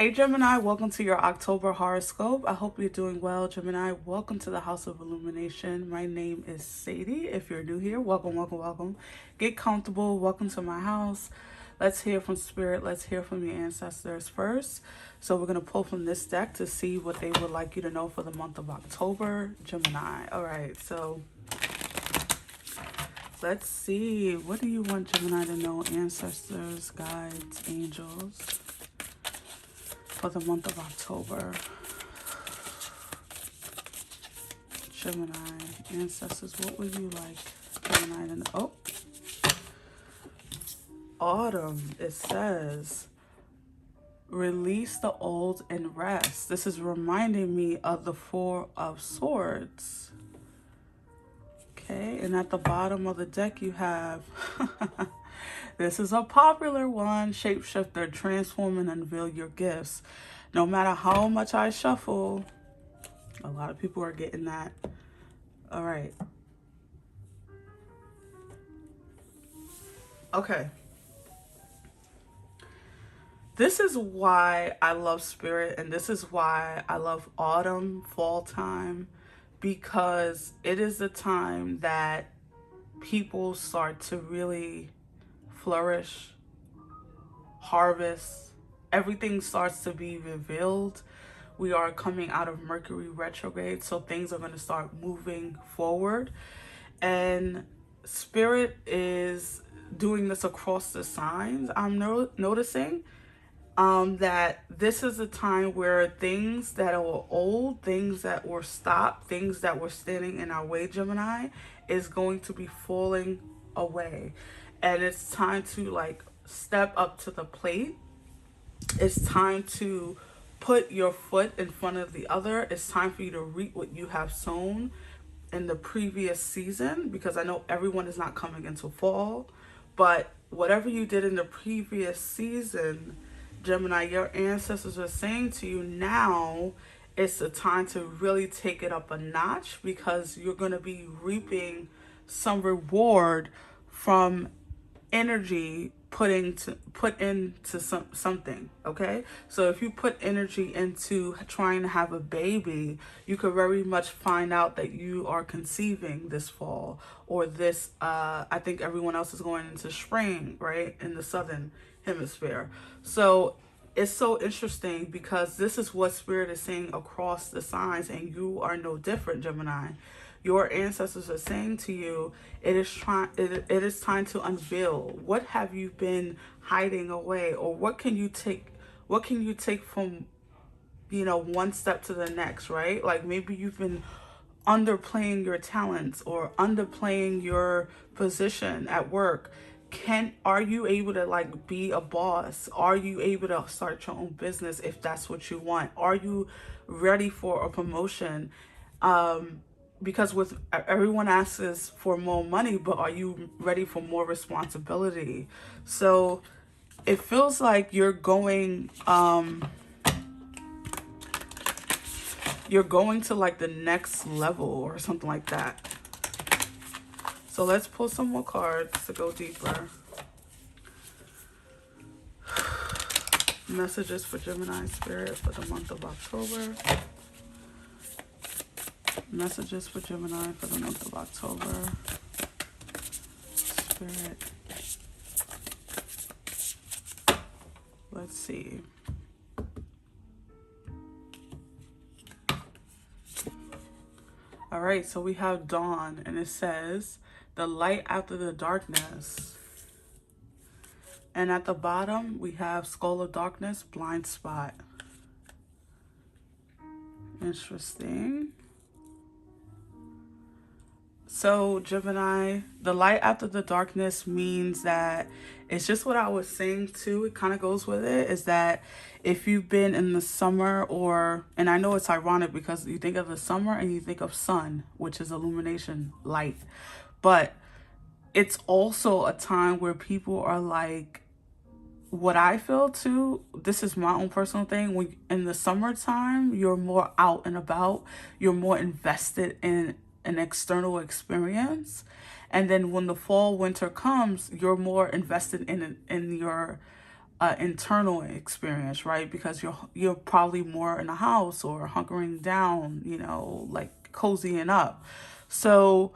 Hey Gemini, welcome to your October horoscope. I hope you're doing well, Gemini. Welcome to the House of Illumination. My name is Sadie. If you're new here, welcome, welcome, welcome. Get comfortable. Welcome to my house. Let's hear from Spirit. Let's hear from your ancestors first. So we're going to pull from this deck to see what they would like you to know for the month of October, Gemini. All right, so let's see. What do you want Gemini to know? Ancestors, guides, angels, for the month of October. Gemini, ancestors, what would you like Gemini to know? Oh, autumn, it says, release the old and rest. This is reminding me of the Four of Swords. Okay, and at the bottom of the deck you have, this is a popular one, shapeshifter, transform and unveil your gifts. No matter how much I shuffle, a lot of people are getting that. All right. Okay. This is why I love Spirit, and this is why I love autumn, fall time, because it is the time that people start to really flourish, harvest. Everything starts to be revealed. We are coming out of Mercury retrograde, so things are going to start moving forward. And Spirit is doing this across the signs. I'm noticing that this is a time where things that are old, things that were stopped, things that were standing in our way, Gemini, is going to be falling away. And it's time to like step up to the plate. It's time to put your foot in front of the other. It's time for you to reap what you have sown in the previous season, because I know everyone is not coming into fall, but whatever you did in the previous season, Gemini, your ancestors are saying to you now it's the time to really take it up a notch, because you're going to be reaping some reward from energy put into something. Okay, so if you put energy into trying to have a baby, you could very much find out that you are conceiving this fall, or this I think everyone else is going into spring, right, in the southern hemisphere. So it's so interesting, because this is what Spirit is saying across the signs, and you are no different, Gemini. Your ancestors are saying to you, it is time to unveil. What have you been hiding away, or what can you take from, one step to the next, right? Like maybe you've been underplaying your talents or underplaying your position at work. Are you able to like be a boss? Are you able to start your own business if that's what you want? Are you ready for a promotion? Because with everyone asks for more money, but are you ready for more responsibility? So it feels like you're going to like the next level or something like that. So let's pull some more cards to go deeper. Messages for Gemini Spirit for the month of October. Messages for Gemini for the month of October. Spirit. Let's see. All right, so we have dawn, and it says the light after the darkness. And at the bottom, we have skull of darkness, blind spot. Interesting. So Gemini, the light after the darkness means that it's just what I was saying too. It kind of goes with it, is that if you've been in the summer, and I know it's ironic because you think of the summer and you think of sun, which is illumination, light. But it's also a time where people are like, what I feel too, this is my own personal thing, when in the summertime, you're more out and about, you're more invested in an external experience. And then when the fall, winter comes, you're more invested in your internal experience, right? Because you're probably more in a house or hunkering down, you know, like cozying up. So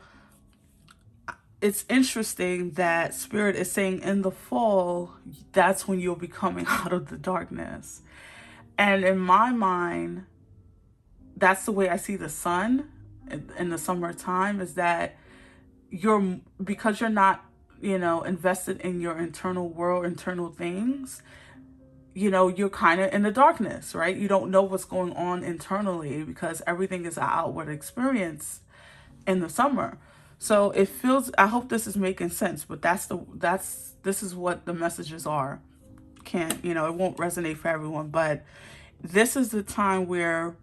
it's interesting that Spirit is saying in the fall, that's when you'll be coming out of the darkness. And in my mind, that's the way I see the sun in the summertime, is that because you're not, you know, invested in your internal world, internal things, you know, you're kind of in the darkness, right? You don't know what's going on internally because everything is an outward experience in the summer. So it feels, I hope this is making sense, but this is what the messages are. Can't, you know, it won't resonate for everyone, but this is the time where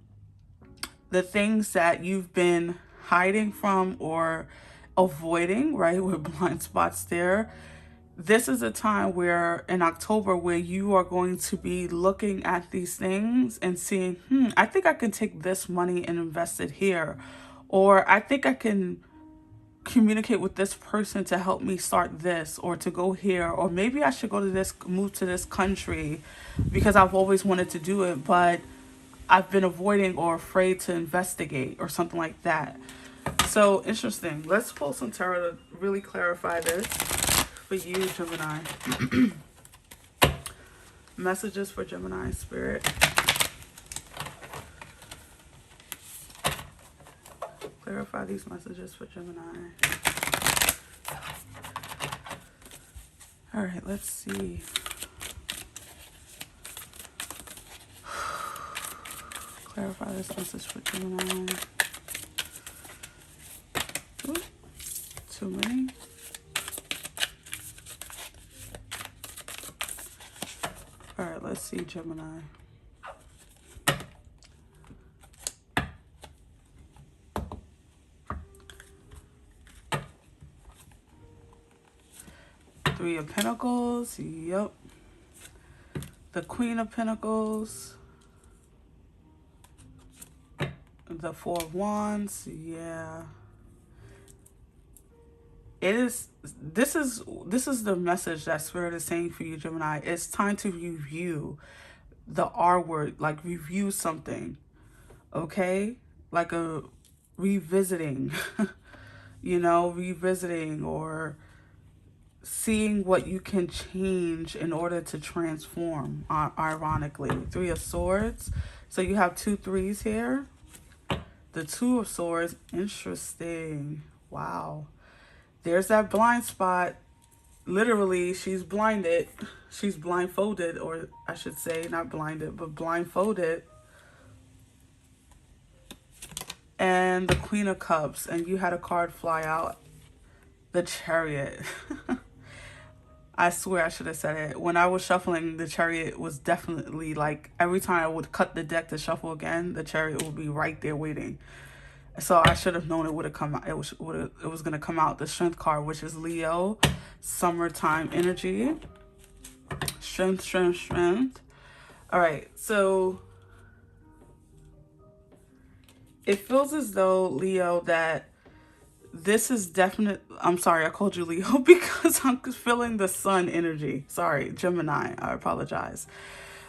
the things that you've been hiding from or avoiding, right, with blind spots there, this is a time where in October where you are going to be looking at these things and seeing, I think I can take this money and invest it here. Or I think I can communicate with this person to help me start this, or to go here, or maybe I should go to this, move to this country because I've always wanted to do it, but I've been avoiding or afraid to investigate or something like that. So interesting. Let's pull some tarot to really clarify this for you, Gemini. Messages for Gemini, Spirit. Clarify these messages for Gemini. All right, let's see. Clarify this message for Gemini. Ooh, too many. All right, let's see, Gemini. Three of Pentacles, yep. The Queen of Pentacles. The Four of Wands, yeah. This is the message that Spirit is saying for you, Gemini. It's time to review the R word, like review something, okay? Like a revisiting, you know, revisiting or seeing what you can change in order to transform, ironically. Three of Swords. So you have 2 3s here. The Two of Swords, interesting. Wow. There's that blind spot. Literally, she's blinded. She's blindfolded, or I should say not blinded, but blindfolded. And the Queen of Cups, and you had a card fly out. The Chariot. I swear I should have said it. When I was shuffling, the Chariot was definitely like, every time I would cut the deck to shuffle again, the Chariot would be right there waiting. So I should have known it would have come out. It was going to come out. The Strength card, which is Leo, summertime energy. Strength, strength, strength. All right. So it feels as though, Leo, that this is definite. I'm sorry, I called you Leo because I'm feeling the sun energy. Sorry, Gemini. I apologize.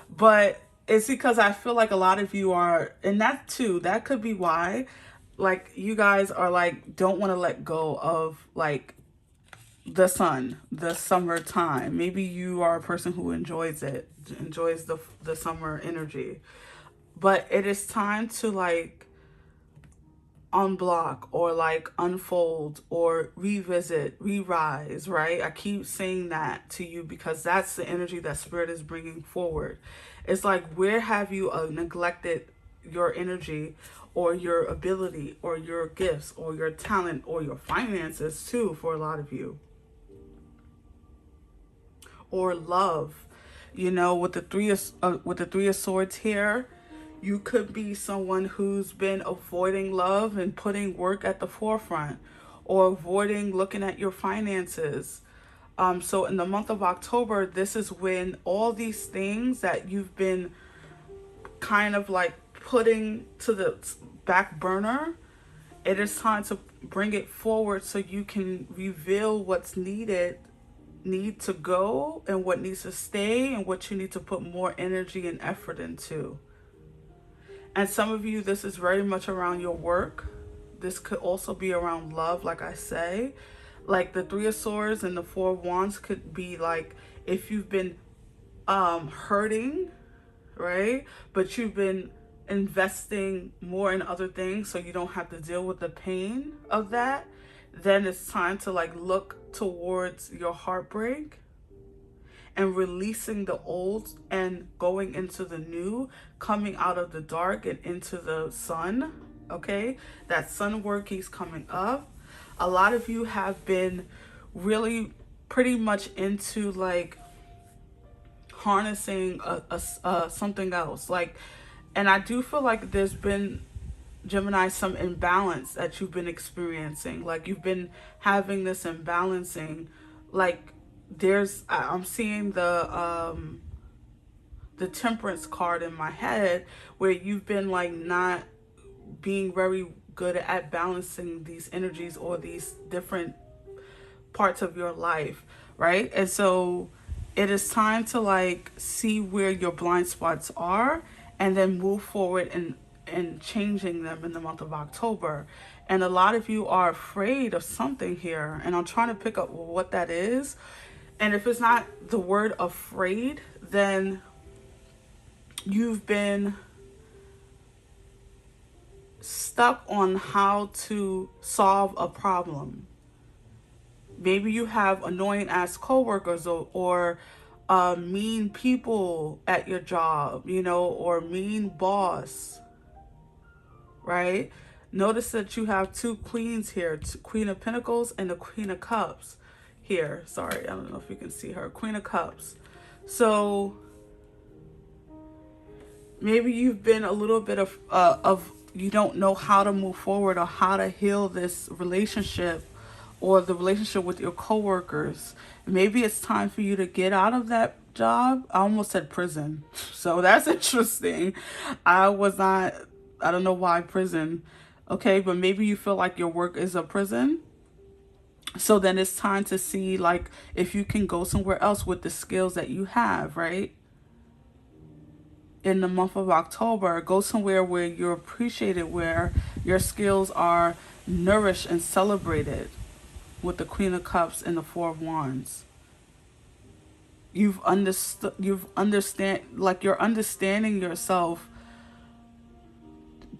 But it's because I feel like a lot of you are, and that too, that could be why, like, you guys are like, don't want to let go of like the sun, the summertime. Maybe you are a person who enjoys it, enjoys the summer energy. But it is time to like unblock or like unfold or revisit, re-rise, right? I keep saying that to you because that's the energy that Spirit is bringing forward. It's like, where have you neglected your energy or your ability or your gifts or your talent or your finances too, for a lot of you? Or love, you know, with the three of Swords here. You could be someone who's been avoiding love and putting work at the forefront, or avoiding looking at your finances. So in the month of October, this is when all these things that you've been kind of like putting to the back burner, it is time to bring it forward so you can reveal what's needed need to go and what needs to stay and what you need to put more energy and effort into. And some of you, this is very much around your work. This could also be around love, like I say. Like the Three of Swords and the Four of Wands could be like if you've been hurting, right? But you've been investing more in other things so you don't have to deal with the pain of that. Then it's time to like look towards your heartbreak and releasing the old and going into the new, coming out of the dark and into the sun. Okay, that sun work keeps coming up. A lot of you have been really pretty much into like harnessing something else, like, and I do feel like there's been, Gemini, some imbalance that you've been experiencing. Like you've been having this imbalancing, like I'm seeing the Temperance card in my head, where you've been like not being very good at balancing these energies or these different parts of your life, right? And so it is time to like see where your blind spots are and then move forward and changing them in the month of October. And a lot of you are afraid of something here, and I'm trying to pick up what that is. And if it's not the word afraid, then you've been stuck on how to solve a problem. Maybe you have annoying ass coworkers or mean people at your job, you know, or mean boss, right? Notice that you have two queens here, Queen of Pentacles and the Queen of Cups here. Sorry, I don't know if you can see her, Queen of Cups. So maybe you've been a little bit of you don't know how to move forward or how to heal this relationship or the relationship with your coworkers. Maybe it's time for you to get out of that job. I almost said prison. So that's interesting. I don't know why prison. Okay, but maybe you feel like your work is a prison. So then it's time to see like if you can go somewhere else with the skills that you have, right? In the month of October, go somewhere where you're appreciated, where your skills are nourished and celebrated, with the Queen of Cups and the Four of Wands. You're understanding yourself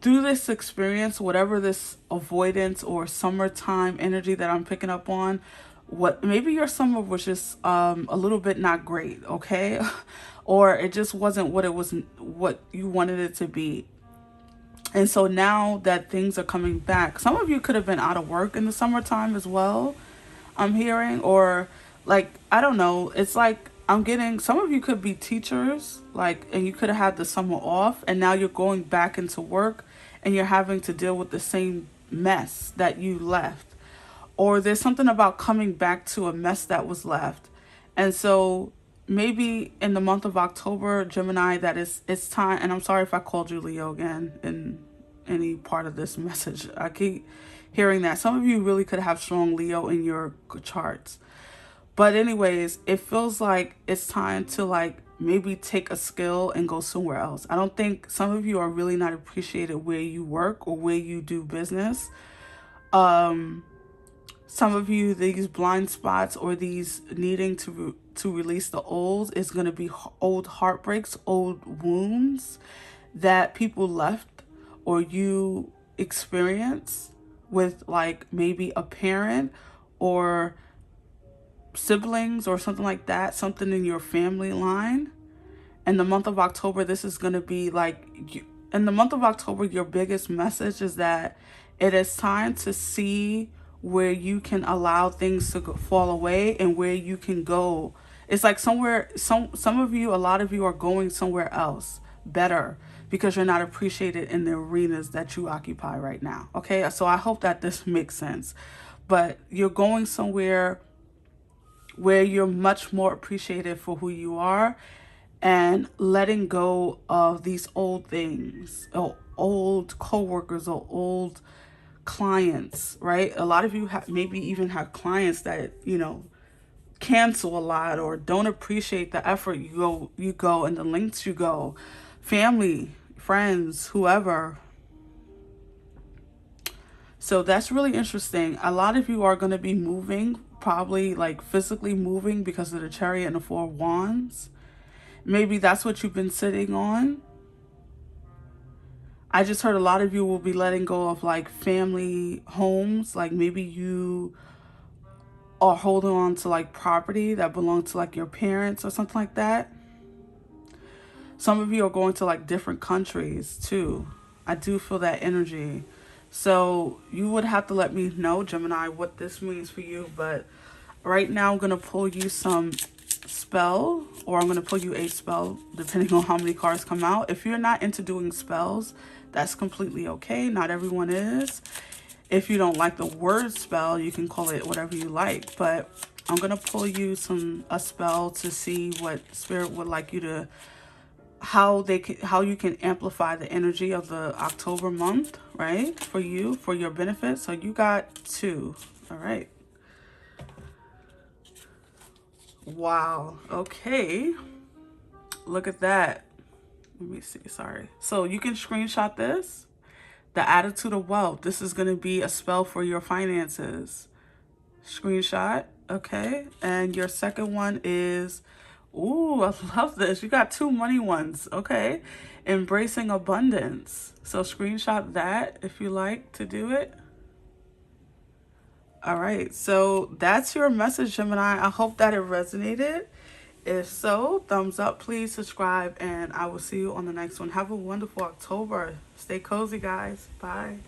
through this experience, whatever this avoidance or summertime energy that I'm picking up on. What maybe your summer was just a little bit not great, okay? Or it just wasn't what you wanted it to be. And so now that things are coming back, some of you could have been out of work in the summertime as well, I'm hearing, or like, I don't know. It's like I'm getting, some of you could be teachers, like, and you could have had the summer off and now you're going back into work and you're having to deal with the same mess that you left. Or there's something about coming back to a mess that was left. And so maybe in the month of October, Gemini, it's time, and I'm sorry if I called you Leo again in any part of this message. I keep hearing that. Some of you really could have strong Leo in your charts. But anyways, it feels like it's time to like maybe take a skill and go somewhere else. I don't think, some of you are really not appreciated where you work or where you do business. Some of you, these blind spots or these needing to release the old is going to be old heartbreaks, old wounds that people left or you experience with like maybe a parent or siblings or something like that, something in your family line. In the month of October, this is going to be like, in the month of October, your biggest message is that it is time to see where you can allow things to fall away and where you can go. It's like somewhere, some of you, a lot of you are going somewhere else better because you're not appreciated in the arenas that you occupy right now. Okay, so I hope that this makes sense. But you're going somewhere where you're much more appreciated for who you are and letting go of these old things, or old coworkers or old clients, right? A lot of you maybe even have clients that, you know, cancel a lot or don't appreciate the effort you go and the lengths you go. Family, friends, whoever. So that's really interesting. A lot of you are going to be moving, probably like physically moving because of the Chariot and the Four of Wands. Maybe that's what you've been sitting on. I just heard a lot of you will be letting go of like family homes. Like maybe you are holding on to like property that belonged to like your parents or something like that. Some of you are going to like different countries too. I do feel that energy. So you would have to let me know, Gemini, what this means for you. But right now I'm going to pull you some spell, or I'm going to pull you a spell, depending on how many cards come out. If you're not into doing spells, that's completely okay. Not everyone is. If you don't like the word spell, you can call it whatever you like. But I'm going to pull you a spell to see what Spirit would like you to, how you can amplify the energy of the October month, right? For you, for your benefit. So you got 2. All right. Wow. Okay. Look at that. Let me see. Sorry. So you can screenshot this. The Attitude of Wealth. This is going to be a spell for your finances. Screenshot. Okay. And your second one is, ooh, I love this. You got 2 money ones. Okay. Embracing abundance. So screenshot that if you like to do it. All right. So that's your message, Gemini. I hope that it resonated. If so, thumbs up, please subscribe, and I will see you on the next one. Have a wonderful October. Stay cozy, guys. Bye.